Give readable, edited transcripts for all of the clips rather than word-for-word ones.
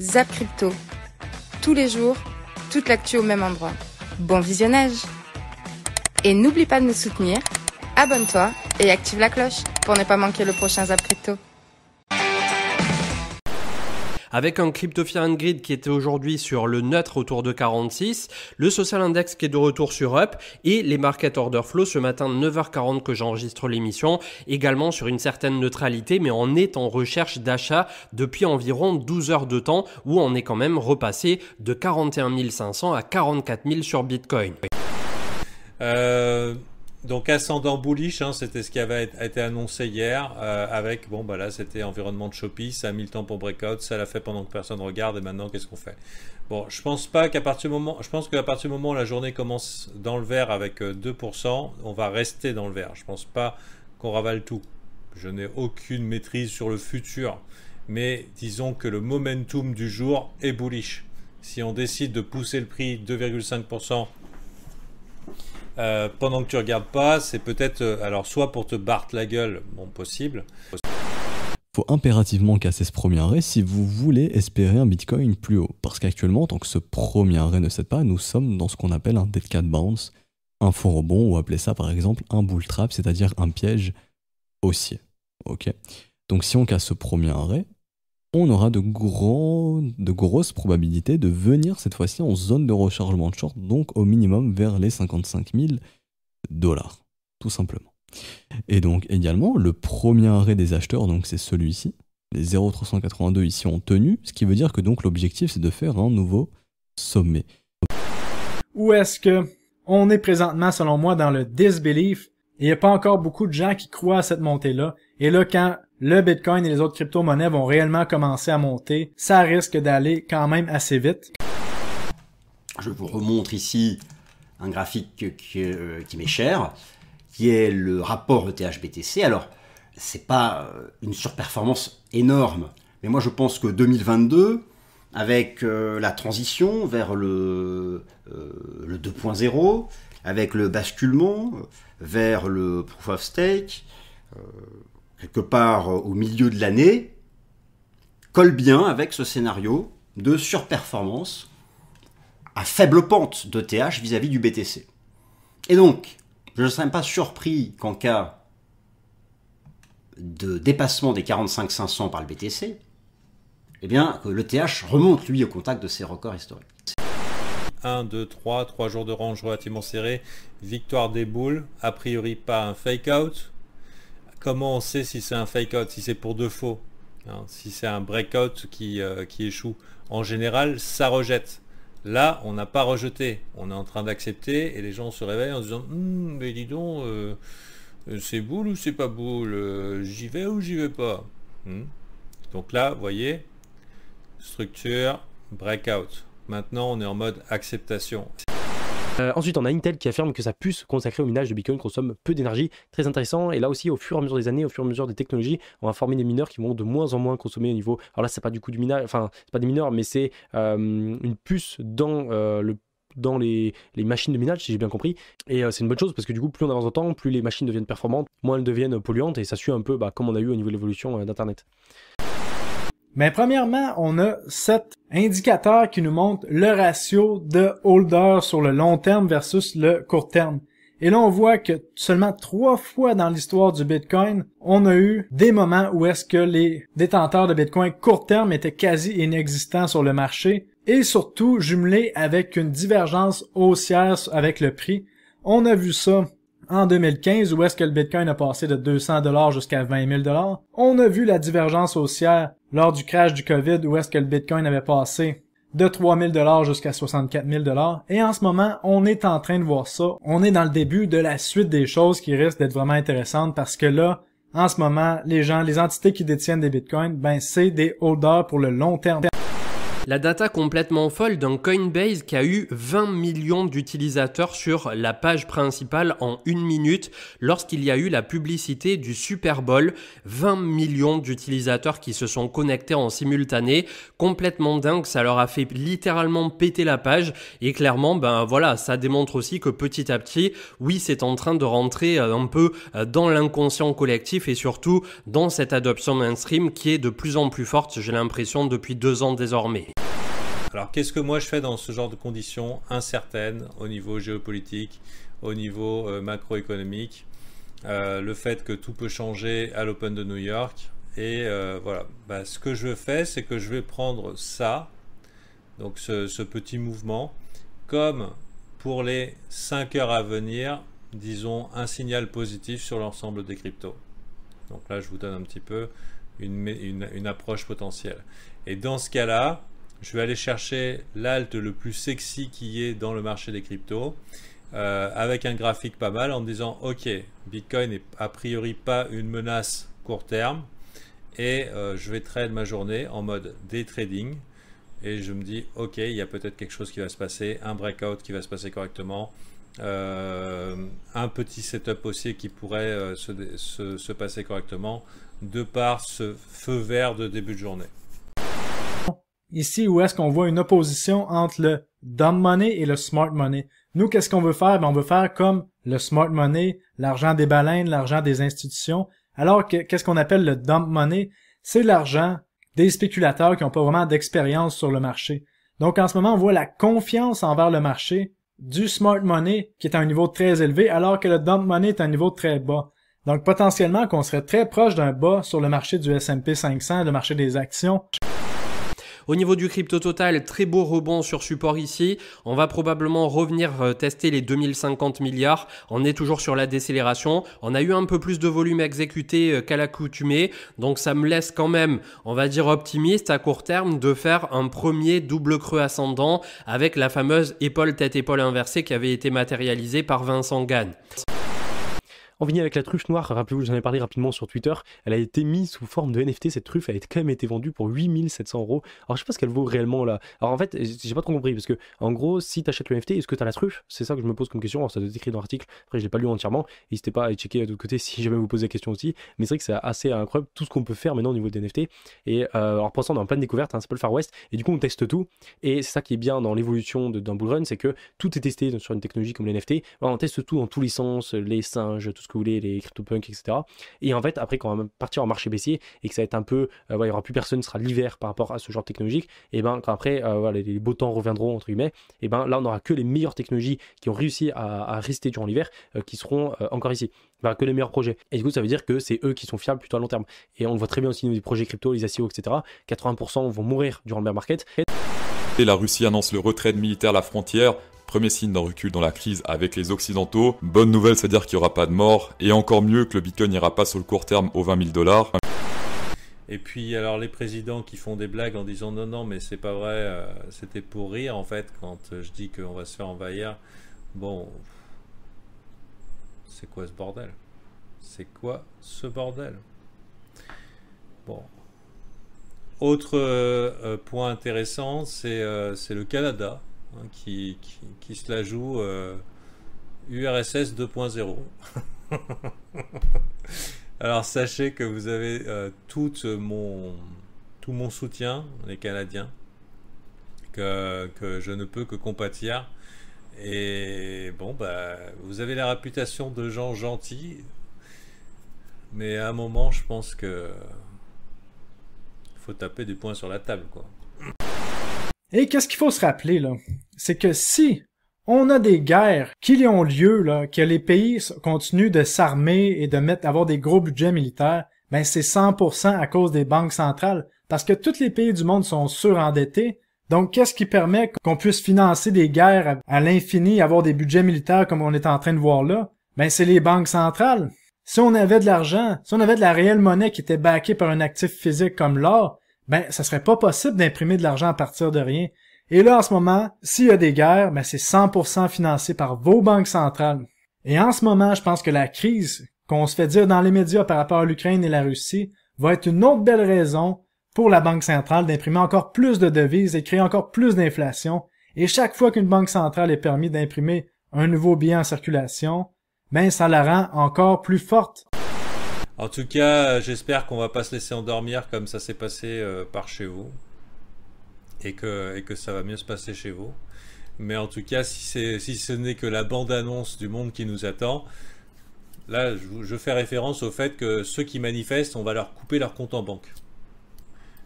Zap Crypto. Tous les jours, toute l'actu au même endroit. Bon visionnage! Et n'oublie pas de nous soutenir, abonne-toi et active la cloche pour ne pas manquer le prochain Zap Crypto. Avec un Crypto Fear and Greed qui était aujourd'hui sur le neutre autour de 46, le Social Index qui est de retour sur Up et les Market Order Flow ce matin 9h40 que j'enregistre l'émission, également sur une certaine neutralité, mais on est en recherche d'achat depuis environ 12 heures de temps où on est quand même repassé de 41 500 à 44 000 sur Bitcoin. Donc ascendant bullish, hein, c'était ce qui avait été annoncé hier, avec bon bah là c'était environnement de Shopee, ça a mis le temps pour breakout, ça l'a fait pendant que personne regarde et maintenant qu'est-ce qu'on fait? Bon, je pense qu'à partir du moment où la journée commence dans le vert avec 2%, on va rester dans le vert. Je pense pas qu'on ravale tout. Je n'ai aucune maîtrise sur le futur, mais disons que le momentum du jour est bullish. Si on décide de pousser le prix 2,5%. Pendant que tu regardes pas, c'est peut-être alors soit pour te battre la gueule, bon possible. Faut impérativement casser ce premier arrêt si vous voulez espérer un Bitcoin plus haut. Parce qu'actuellement, tant que ce premier arrêt ne cède pas, nous sommes dans ce qu'on appelle un dead cat bounce, un faux rebond, ou appeler ça par exemple un bull trap, c'est-à-dire un piège haussier. Ok. Donc si on casse ce premier arrêt, on aura de grosses probabilités de venir cette fois-ci en zone de rechargement de short, donc au minimum vers les 55 000 $, tout simplement. Et donc également, le premier arrêt des acheteurs, donc c'est celui-ci, les 0,382 ici ont tenu, ce qui veut dire que donc l'objectif c'est de faire un nouveau sommet. Où est-ce que on est présentement, selon moi, dans le disbelief, et il n'y a pas encore beaucoup de gens qui croient à cette montée-là, et là, quand le Bitcoin et les autres crypto-monnaies vont réellement commencer à monter, ça risque d'aller quand même assez vite. Je vous remontre ici un graphique qui m'est cher, qui est le rapport ETH-BTC. Alors, c'est pas une surperformance énorme, mais moi je pense que 2022, avec la transition vers le 2.0, avec le basculement vers le Proof of Stake, quelque part au milieu de l'année, colle bien avec ce scénario de surperformance à faible pente d'ETH vis-à-vis du BTC. Et donc, je ne serais pas surpris qu'en cas de dépassement des 45 500 par le BTC, eh bien, que l'ETH remonte, lui, au contact de ses records historiques. 1, 2, 3 jours de range relativement serrés, victoire des bulls, a priori pas un fake out. Comment on sait si c'est un fake out, si c'est pour de faux, hein, si c'est un breakout qui échoue? En général, ça rejette. Là, on n'a pas rejeté, on est en train d'accepter et les gens se réveillent en se disant mais dis donc, c'est bull ou c'est pas bull, j'y vais ou j'y vais pas. Donc là, vous voyez, structure, breakout. Maintenant, on est en mode acceptation. Ensuite, on a Intel qui affirme que sa puce consacrée au minage de Bitcoin consomme peu d'énergie. Très intéressant. Et là aussi, au fur et à mesure des années, au fur et à mesure des technologies, on va former des mineurs qui vont de moins en moins consommer au niveau... Alors là, c'est pas du coup du minage, enfin, c'est pas des mineurs, mais c'est une puce dans les machines de minage, si j'ai bien compris. Et c'est une bonne chose parce que du coup, plus on avance dans le temps, plus les machines deviennent performantes, moins elles deviennent polluantes et ça suit un peu comme on a eu au niveau de l'évolution d'Internet. Mais premièrement, on a 7 indicateurs qui nous montrent le ratio de holder sur le long terme versus le court terme. Et là, on voit que seulement 3 fois dans l'histoire du Bitcoin, on a eu des moments où est-ce que les détenteurs de Bitcoin court terme étaient quasi inexistants sur le marché et surtout jumelés avec une divergence haussière avec le prix. On a vu ça en 2015, où est-ce que le Bitcoin a passé de 200 $ jusqu'à 20 000 $. On a vu la divergence haussière lors du crash du COVID, où est-ce que le Bitcoin avait passé de 3 000 $ jusqu'à 64 000 $. Et en ce moment, on est en train de voir ça. On est dans le début de la suite des choses qui risquent d'être vraiment intéressantes parce que là, en ce moment, les entités qui détiennent des Bitcoins, c'est des holders pour le long terme. La data complètement folle d'un Coinbase qui a eu 20 millions d'utilisateurs sur la page principale en 1 minute lorsqu'il y a eu la publicité du Super Bowl. 20 millions d'utilisateurs qui se sont connectés en simultané. Complètement dingue, ça leur a fait littéralement péter la page et clairement, ben voilà, ça démontre aussi que petit à petit, oui, c'est en train de rentrer un peu dans l'inconscient collectif et surtout dans cette adoption mainstream qui est de plus en plus forte, j'ai l'impression, depuis 2 ans désormais. Alors qu'est-ce que moi je fais dans ce genre de conditions incertaines au niveau géopolitique, au niveau macroéconomique, le fait que tout peut changer à l'Open de New York et voilà, bah, ce que je fais c'est que je vais prendre ça, donc ce petit mouvement, comme pour les 5 heures à venir, disons un signal positif sur l'ensemble des cryptos. Donc là je vous donne un petit peu une approche potentielle. Et dans ce cas-là, je vais aller chercher l'alt le plus sexy qui est dans le marché des cryptos avec un graphique pas mal en me disant ok, Bitcoin n'est a priori pas une menace court terme et je vais trade ma journée en mode day trading et je me dis ok, il y a peut-être quelque chose qui va se passer, un breakout qui va se passer correctement, un petit setup haussier qui pourrait se passer correctement de par ce feu vert de début de journée. Ici, où est-ce qu'on voit une opposition entre le dumb money et le smart money. Nous, qu'est-ce qu'on veut faire? Ben, on veut faire comme le smart money, l'argent des baleines, l'argent des institutions. Alors que, qu'est-ce qu'on appelle le dumb money? C'est l'argent des spéculateurs qui n'ont pas vraiment d'expérience sur le marché. Donc, en ce moment, on voit la confiance envers le marché du smart money qui est à un niveau très élevé, alors que le dumb money est à un niveau très bas. Donc, potentiellement, qu'on serait très proche d'un bas sur le marché du S&P 500, le marché des actions. Au niveau du crypto total, très beau rebond sur support ici. On va probablement revenir tester les 2050 milliards. On est toujours sur la décélération. On a eu un peu plus de volume exécuté qu'à l'accoutumée. Donc ça me laisse quand même, on va dire optimiste à court terme, de faire un premier double creux ascendant avec la fameuse épaule tête-épaule inversée qui avait été matérialisée par Vincent Gann. On finit avec la truffe noire, rappelez-vous, j'en ai parlé rapidement sur Twitter, elle a été mise sous forme de NFT, cette truffe, elle a quand même été vendue pour 8700 €. Alors je sais pas ce qu'elle vaut réellement là. Alors en fait, j'ai pas trop compris, parce que en gros, si t'achètes le NFT, est-ce que t'as la truffe? C'est ça que je me pose comme question, alors ça doit être écrit dans l'article, après je l'ai pas lu entièrement, n'hésitez pas à checker de l'autre côté si jamais vous posez la question aussi, mais c'est vrai que c'est assez incroyable tout ce qu'on peut faire maintenant au niveau des NFT, et alors pour l'instant on est en pleine découverte, hein, c'est pas le Far West, et du coup on teste tout, et c'est ça qui est bien dans l'évolution d'un bull run, c'est que tout est testé sur une technologie comme les NFT, voilà, on teste tout dans tous les sens, les singes, tout ce que vous voulez, les crypto etc. Et en fait, après, quand on va partir en marché baissier et que ça va être un peu, il y aura plus personne, ce sera l'hiver par rapport à ce genre de technologique, et ben quand après, voilà, les beaux temps reviendront entre guillemets, et ben là on n'aura que les meilleures technologies qui ont réussi à rester durant l'hiver, qui seront encore ici. Ben, que les meilleurs projets. Et du coup, ça veut dire que c'est eux qui sont fiables plutôt à long terme. Et on le voit très bien aussi dans les projets crypto, les ICO, etc. 80% vont mourir durant le bear market. Et la Russie annonce le retrait militaire à la frontière. Premier signe d'un recul dans la crise avec les Occidentaux. Bonne nouvelle, c'est-à-dire qu'il n'y aura pas de mort. Et encore mieux que le Bitcoin n'ira pas sur le court terme aux 20 000 $. Et puis alors les présidents qui font des blagues en disant non mais c'est pas vrai, c'était pour rire en fait quand je dis qu'on va se faire envahir. Bon, c'est quoi ce bordel? C'est quoi ce bordel? Bon. Autre point intéressant, c'est le Canada. Qui se la joue URSS 2.0. Alors sachez que vous avez tout mon soutien, les Canadiens, que je ne peux que compatir. Et bon, bah, vous avez la réputation de gens gentils, mais à un moment, je pense que faut taper du poing sur la table, quoi. Et qu'est-ce qu'il faut se rappeler, là? C'est que si on a des guerres qui ont lieu, là, que les pays continuent de s'armer et d'avoir des gros budgets militaires, ben c'est 100% à cause des banques centrales. Parce que tous les pays du monde sont surendettés. Donc, qu'est-ce qui permet qu'on puisse financer des guerres à l'infini, avoir des budgets militaires comme on est en train de voir là? Ben, c'est les banques centrales. Si on avait de l'argent, si on avait de la réelle monnaie qui était backée par un actif physique comme l'or, ben, ça serait pas possible d'imprimer de l'argent à partir de rien. Et là, en ce moment, s'il y a des guerres, ben, c'est 100% financé par vos banques centrales. Et en ce moment, je pense que la crise qu'on se fait dire dans les médias par rapport à l'Ukraine et la Russie va être une autre belle raison pour la Banque centrale d'imprimer encore plus de devises et créer encore plus d'inflation. Et chaque fois qu'une banque centrale est permis d'imprimer un nouveau billet en circulation, ben ça la rend encore plus forte. En tout cas, j'espère qu'on va pas se laisser endormir comme ça s'est passé par chez vous. Et que ça va mieux se passer chez vous. Mais en tout cas, si ce n'est que la bande-annonce du monde qui nous attend, là, je fais référence au fait que ceux qui manifestent, on va leur couper leur compte en banque.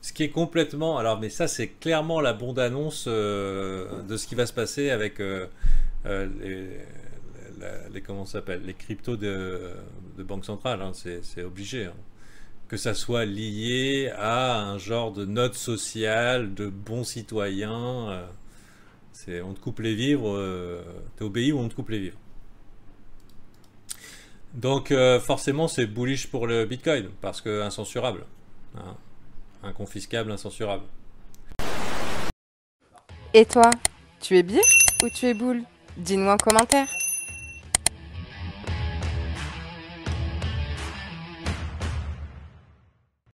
Ce qui est complètement... Alors, mais ça, c'est clairement la bande-annonce de ce qui va se passer avec comment ça s'appelle, les cryptos de banque centrale. Hein, c'est obligé. Hein. Que ça soit lié à un genre de note sociale, de bons citoyens. On te coupe les vivres. T'es obéi ou on te coupe les vivres. Donc, forcément, c'est bullish pour le Bitcoin, parce que incensurable. Hein. Inconfiscable, incensurable. Et toi, tu es bière ou tu es boule? Dis-nous en commentaire.